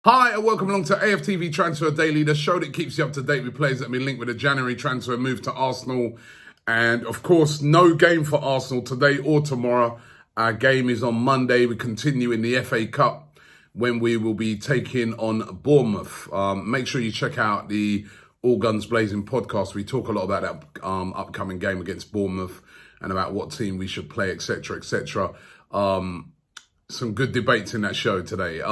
Hi and welcome along to AFTV Transfer Daily, the show that keeps you up to date with players that have been linked with a January transfer move to Arsenal. And of course, no game for Arsenal today or tomorrow. Our game is on Monday. We continue in the FA Cup when we will be taking on Bournemouth. Make sure you check out the All Guns Blazing podcast. We talk a lot about that upcoming game against Bournemouth and about what team we should play, etc., etc. Some good debates in that show today.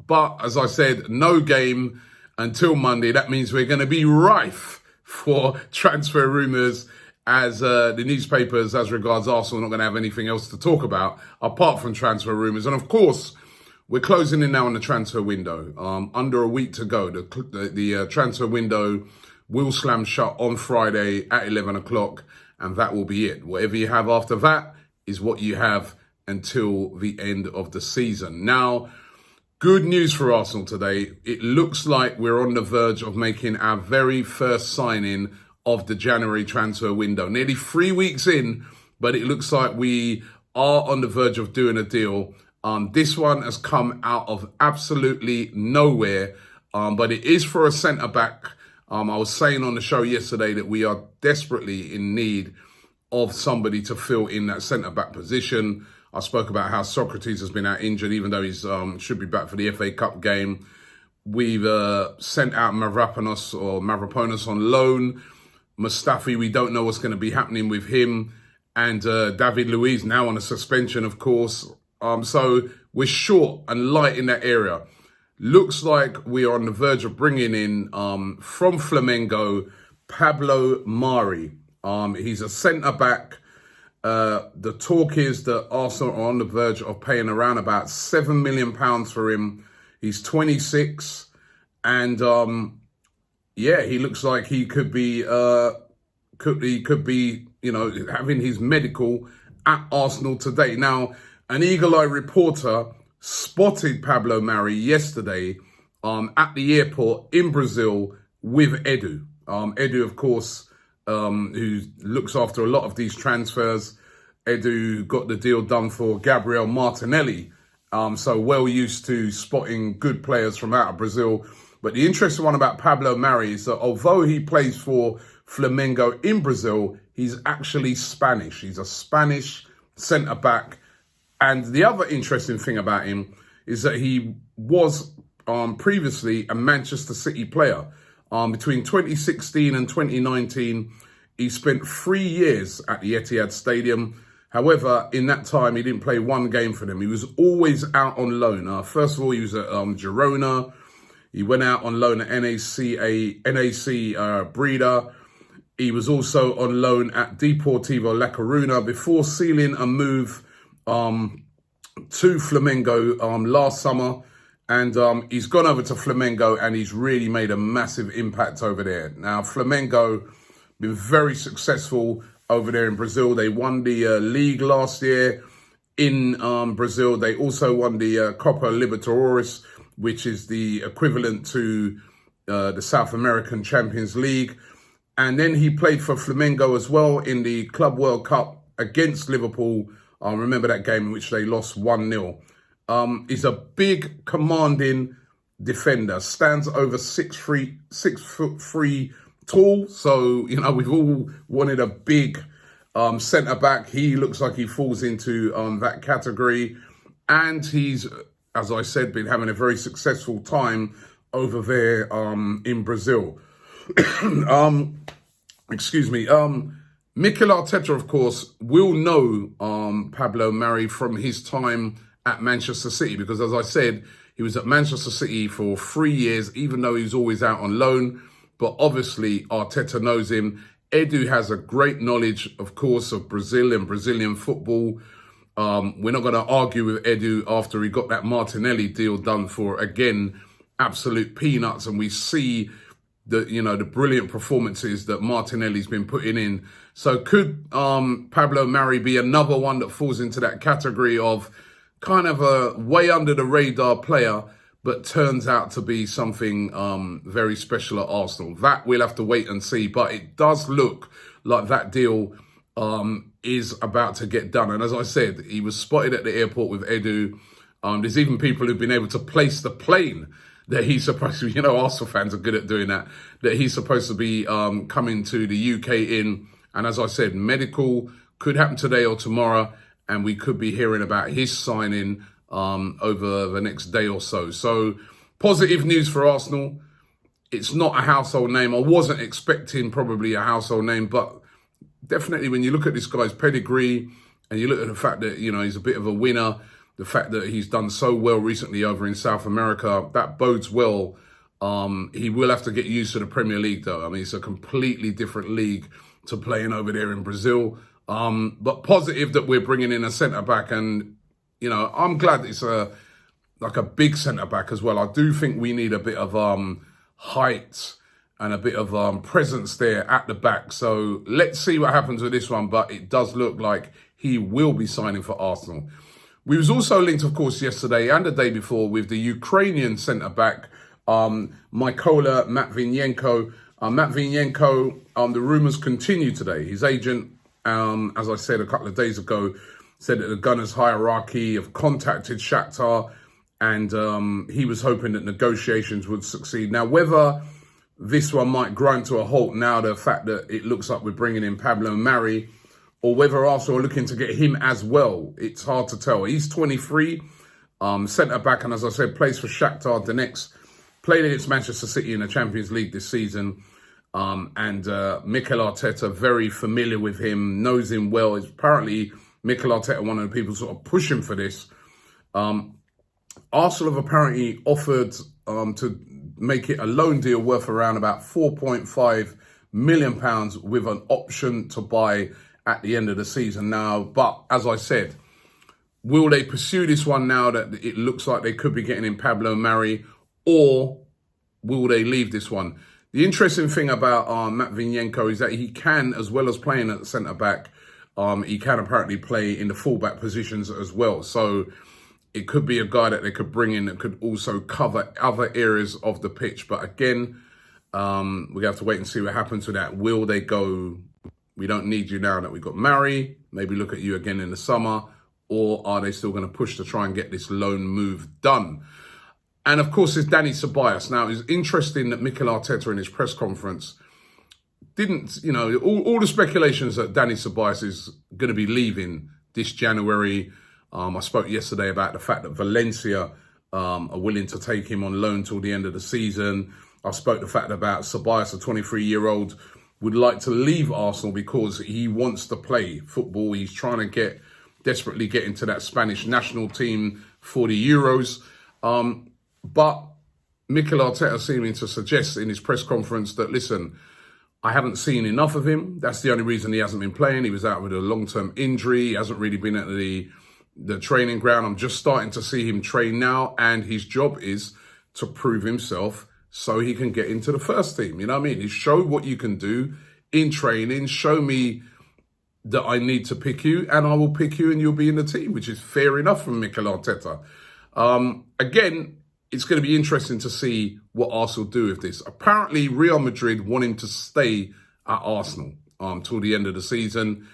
But as I said, no game until Monday. That means we're going to be rife for transfer rumours as the newspapers, as regards Arsenal, are not going to have anything else to talk about apart from transfer rumours. And of course, we're closing in now on the transfer window. Under a week to go. The transfer window will slam shut on Friday at 11 o'clock, and that will be it. Whatever you have after that is what you have until the end of the season. Now, good news for Arsenal today. It looks like we're on the verge of making our very first signing of the January transfer window. Nearly 3 weeks in, but it looks like we are on the verge of doing a deal. This one has come out of absolutely nowhere, but it is for a centre-back. I was saying on the show yesterday that we are desperately in need of somebody to fill in that centre-back position. I spoke about how Socrates has been out injured, even though he's should be back for the FA Cup game. We've sent out Mavropanos on loan. Mustafi, we don't know what's going to be happening with him. And David Luiz now on a suspension, of course. So we're short and light in that area. Looks like we are on the verge of bringing in, from Flamengo, Pablo Mari. He's a centre-back. The talk is that Arsenal are on the verge of paying around about £7 million for him. He's 26, and he looks like he could be, having his medical at Arsenal today. Now, an eagle-eye reporter spotted Pablo Mari yesterday at the airport in Brazil with Edu. Edu, of course, who looks after a lot of these transfers. Edu got the deal done for Gabriel Martinelli, so well used to spotting good players from out of Brazil. But the interesting one about Pablo Mari is that although he plays for Flamengo in Brazil, he's actually Spanish. He's a Spanish centre-back. And the other interesting thing about him is that he was previously a Manchester City player. Between 2016 and 2019, he spent 3 years at the Etihad Stadium. However, in that time, he didn't play one game for them. He was always out on loan. First of all, he was at Girona. He went out on loan at NAC Breda. He was also on loan at Deportivo La Coruña before sealing a move to Flamengo last summer. And he's gone over to Flamengo and he's really made a massive impact over there. Now, Flamengo been very successful over there in Brazil. They won the league last year in Brazil. They also won the Copa Libertadores, which is the equivalent to the South American Champions League. And then he played for Flamengo as well in the Club World Cup against Liverpool. Remember that game in which they lost 1-0. He's a big, commanding defender. Stands over 6'3" tall. So, we've all wanted a big centre-back. He looks like he falls into that category. And he's, as I said, been having a very successful time over there in Brazil. Excuse me. Mikel Arteta, of course, will know Pablo Mari from his time at Manchester City, because as I said, he was at Manchester City for 3 years, even though he was always out on loan. But obviously, Arteta knows him. Edu has a great knowledge, of course, of Brazil and Brazilian football. We're not going to argue with Edu after he got that Martinelli deal done for, again, absolute peanuts. And we see the brilliant performances that Martinelli's been putting in. So could Pablo Mari be another one that falls into that category of kind of a way under the radar player, but turns out to be something very special at Arsenal? That we'll have to wait and see. But it does look like that deal is about to get done. And as I said, he was spotted at the airport with Edu. There's even people who've been able to place the plane that he's supposed to, Arsenal fans are good at doing that he's supposed to be coming to the UK in. And as I said, medical could happen today or tomorrow, and we could be hearing about his signing over the next day or so. So positive news for Arsenal. It's not a household name. I wasn't expecting probably a household name, but definitely when you look at this guy's pedigree and you look at the fact that, he's a bit of a winner, the fact that he's done so well recently over in South America, that bodes well. He will have to get used to the Premier League, though. I mean, it's a completely different league to playing over there in Brazil. But positive that we're bringing in a centre-back. And, I'm glad it's a big centre-back as well. I do think we need a bit of height and a bit of presence there at the back. So let's see what happens with this one. But it does look like he will be signing for Arsenal. We was also linked, of course, yesterday and the day before with the Ukrainian centre-back, Mykola Matviyenko. Matviyenko, the rumours continue today. His agent, as I said a couple of days ago, said that the Gunners hierarchy have contacted Shakhtar, and he was hoping that negotiations would succeed. Now, whether this one might grind to a halt now, the fact that it looks like we're bringing in Pablo Mari, or whether Arsenal are looking to get him as well, it's hard to tell. He's 23, centre-back, and as I said, plays for Shakhtar Donetsk, played against Manchester City in the Champions League this season. And Mykola Matviyenko, very familiar with him, knows him well. It's apparently Mykola Matviyenko, one of the people sort of pushing for this. Arsenal have apparently offered to make it a loan deal worth around about £4.5 million with an option to buy at the end of the season now. But as I said, will they pursue this one now that it looks like they could be getting in Pablo Mari, or will they leave this one? The interesting thing about Matviyenko is that he can, as well as playing at the centre-back, he can apparently play in the full-back positions as well. So it could be a guy that they could bring in that could also cover other areas of the pitch. But again, we have to wait and see what happens with that. Will they go, we don't need you now that we've got Mari, maybe look at you again in the summer, or are they still going to push to try and get this loan move done? And of course, there's Dani Ceballos. Now, it's interesting that Mykola Matviyenko in his press conference didn't, all the speculations that Dani Ceballos is going to be leaving this January. I spoke yesterday about the fact that Valencia are willing to take him on loan till the end of the season. I spoke the fact about Ceballos, a 23-year-old, would like to leave Arsenal because he wants to play football. He's trying to desperately get into that Spanish national team for the Euros. But Mykola Matviyenko seeming to suggest in his press conference that, listen, I haven't seen enough of him. That's the only reason he hasn't been playing. He was out with a long-term injury. He hasn't really been at the training ground. I'm just starting to see him train now, and his job is to prove himself so he can get into the first team. You know what I mean? Is show what you can do in training. Show me that I need to pick you, and I will pick you, and you'll be in the team, which is fair enough from Mykola Matviyenko. Again, it's going to be interesting to see what Arsenal do with this. Apparently, Real Madrid want him to stay at Arsenal till the end of the season.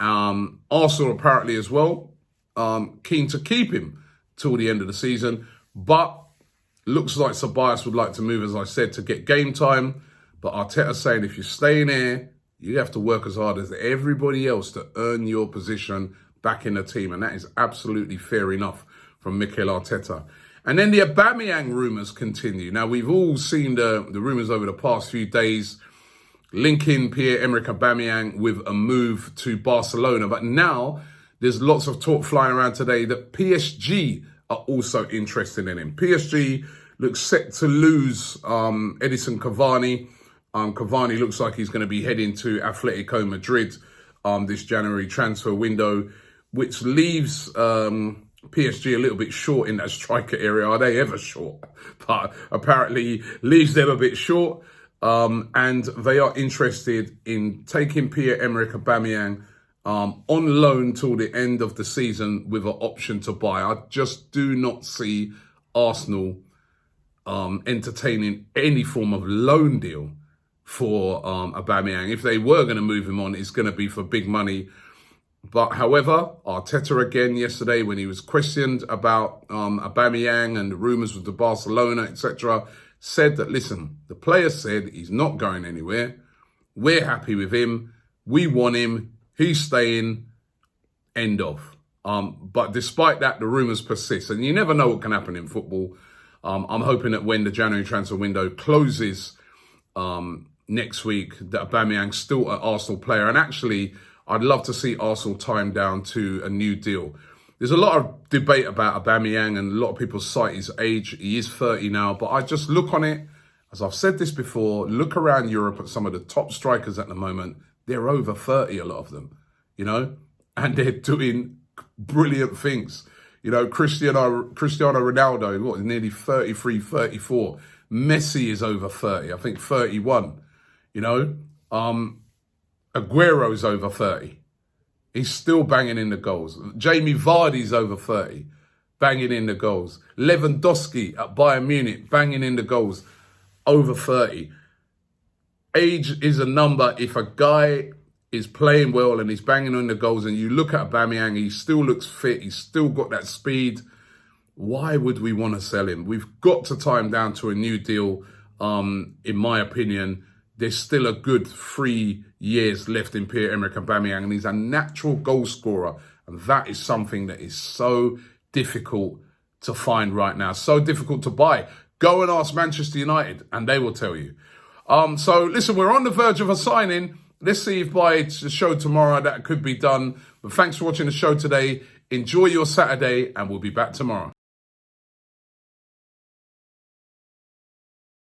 Arsenal apparently as well keen to keep him till the end of the season. But looks like Ceballos would like to move, as I said, to get game time. But Arteta's saying if you're staying here, you have to work as hard as everybody else to earn your position back in the team. And that is absolutely fair enough from Mykola Matviyenko. And then the Aubameyang rumours continue. Now, we've all seen the rumours over the past few days linking Pierre-Emerick Aubameyang with a move to Barcelona. But now there's lots of talk flying around today that PSG are also interested in him. PSG looks set to lose Edinson Cavani. Cavani looks like he's going to be heading to Atletico Madrid this January transfer window, which leaves PSG a little bit short in that striker area. Are they ever short? But apparently leaves them a bit short. And they are interested in taking Pierre-Emerick Aubameyang on loan till the end of the season with an option to buy. I just do not see Arsenal entertaining any form of loan deal for Aubameyang. If they were going to move him on, it's going to be for big money. But however, Arteta again yesterday, when he was questioned about Aubameyang and the rumours with the Barcelona, etc., said that, listen, the player said he's not going anywhere. We're happy with him. We want him. He's staying. End of. But despite that, the rumours persist. And you never know what can happen in football. I'm hoping that when the January transfer window closes next week, that Aubameyang's still an Arsenal player. And actually, I'd love to see Arsenal time down to a new deal. There's a lot of debate about Aubameyang and a lot of people cite his age. He is 30 now, but I just look on it, as I've said this before, look around Europe at some of the top strikers at the moment. They're over 30, a lot of them, you know, and they're doing brilliant things. You know, Cristiano Ronaldo, what, nearly 33, 34. Messi is over 30, I think 31, you know. Aguero's over 30. He's still banging in the goals. Jamie Vardy's over 30, banging in the goals. Lewandowski at Bayern Munich, banging in the goals, over 30. Age is a number. If a guy is playing well and he's banging on the goals and you look at Aubameyang, he still looks fit, he's still got that speed, why would we want to sell him? We've got to time down to a new deal, in my opinion. There's still a good 3 years left in Pierre-Emerick Aubameyang, and he's a natural goal scorer. And that is something that is so difficult to find right now, so difficult to buy. Go and ask Manchester United, and they will tell you. So listen, we're on the verge of a signing. Let's see if by the show tomorrow that could be done. But thanks for watching the show today. Enjoy your Saturday, and we'll be back tomorrow.